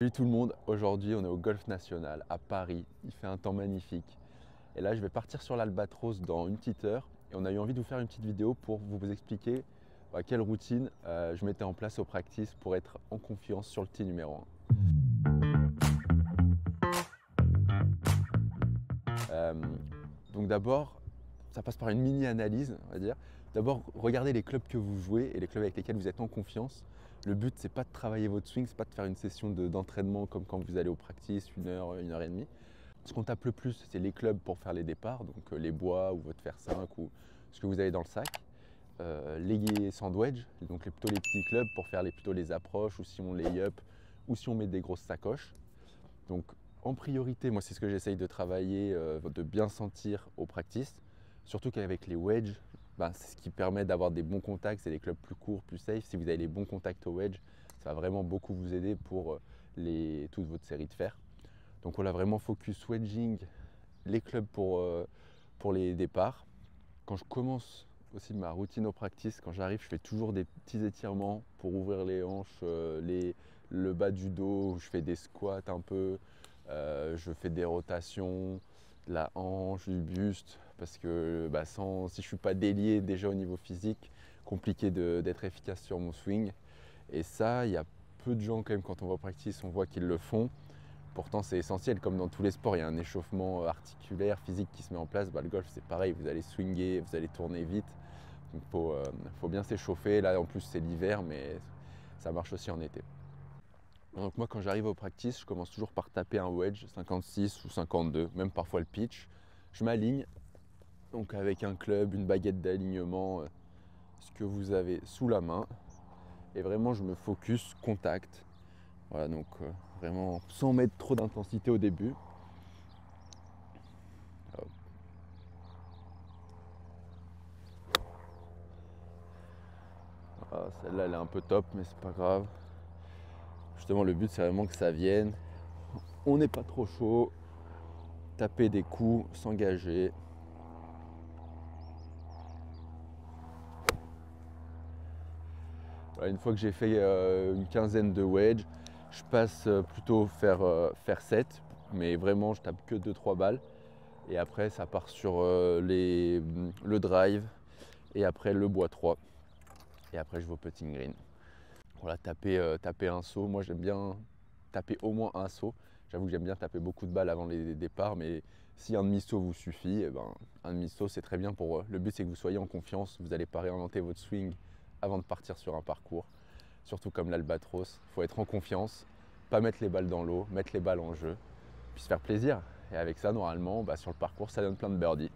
Salut tout le monde, aujourd'hui on est au Golf National à Paris, il fait un temps magnifique. Et là je vais partir sur l'Albatros dans une petite heure et on a eu envie de vous faire une petite vidéo pour vous expliquer quelle routine je mettais en place au practice pour être en confiance sur le tee numéro 1. Donc d'abord, ça passe par une mini-analyse, on va dire. D'abord, regardez les clubs que vous jouez et les clubs avec lesquels vous êtes en confiance. Le but, c'est pas de travailler votre swing, c'est pas de faire une session d'entraînement comme quand vous allez au practice, 1 heure et demie. Ce qu'on tape le plus, c'est les clubs pour faire les départs, donc les bois ou votre fer 5 ou ce que vous avez dans le sac. Les sandwedge, donc plutôt les petits clubs pour faire plutôt les approches ou si on lay up ou si on met des grosses sacoches. Donc en priorité, moi c'est ce que j'essaye de travailler, de bien sentir au practice. Surtout qu'avec les wedges, c'est ce qui permet d'avoir des bons contacts, c'est les clubs plus courts, plus safe. Si vous avez les bons contacts au wedge, ça va vraiment beaucoup vous aider pour toute votre série de fer. Donc on a vraiment focus wedging, les clubs pour les départs. Quand je commence aussi ma routine au practice, quand j'arrive, je fais toujours des petits étirements pour ouvrir les hanches, le bas du dos, je fais des squats un peu, je fais des rotations, de la hanche, du buste, parce que si je ne suis pas délié déjà au niveau physique, compliqué d'être efficace sur mon swing. Et ça, il y a peu de gens quand même quand on va au practice, on voit qu'ils le font. Pourtant c'est essentiel, comme dans tous les sports, il y a un échauffement articulaire, physique qui se met en place. Le golf c'est pareil, vous allez swinger, vous allez tourner vite. Donc faut bien s'échauffer. Là en plus c'est l'hiver, mais ça marche aussi en été. Donc moi quand j'arrive au practice, je commence toujours par taper un wedge 56 ou 52, même parfois le pitch. Je m'aligne, donc avec un club, une baguette d'alignement, ce que vous avez sous la main. Et vraiment je me focus contact. Voilà, donc vraiment sans mettre trop d'intensité au début. Ah, celle-là elle est un peu top, mais c'est pas grave. Justement le but c'est vraiment que ça vienne. On n'est pas trop chaud. Taper des coups, s'engager. Voilà, une fois que j'ai fait une quinzaine de wedge, je passe plutôt faire 7, mais vraiment je tape que 2-3 balles. Et après ça part sur le drive et après le bois 3. Et après je vais au putting green. Voilà, taper un saut. Moi j'aime bien taper au moins un saut. J'avoue que j'aime bien taper beaucoup de balles avant les départs, mais si un demi-saut vous suffit, un demi-saut c'est très bien pour eux. Le but c'est que vous soyez en confiance, vous n'allez pas réinventer votre swing avant de partir sur un parcours. Surtout comme l'Albatros, il faut être en confiance, pas mettre les balles dans l'eau, mettre les balles en jeu, puis se faire plaisir. Et avec ça, normalement, sur le parcours, ça donne plein de birdies.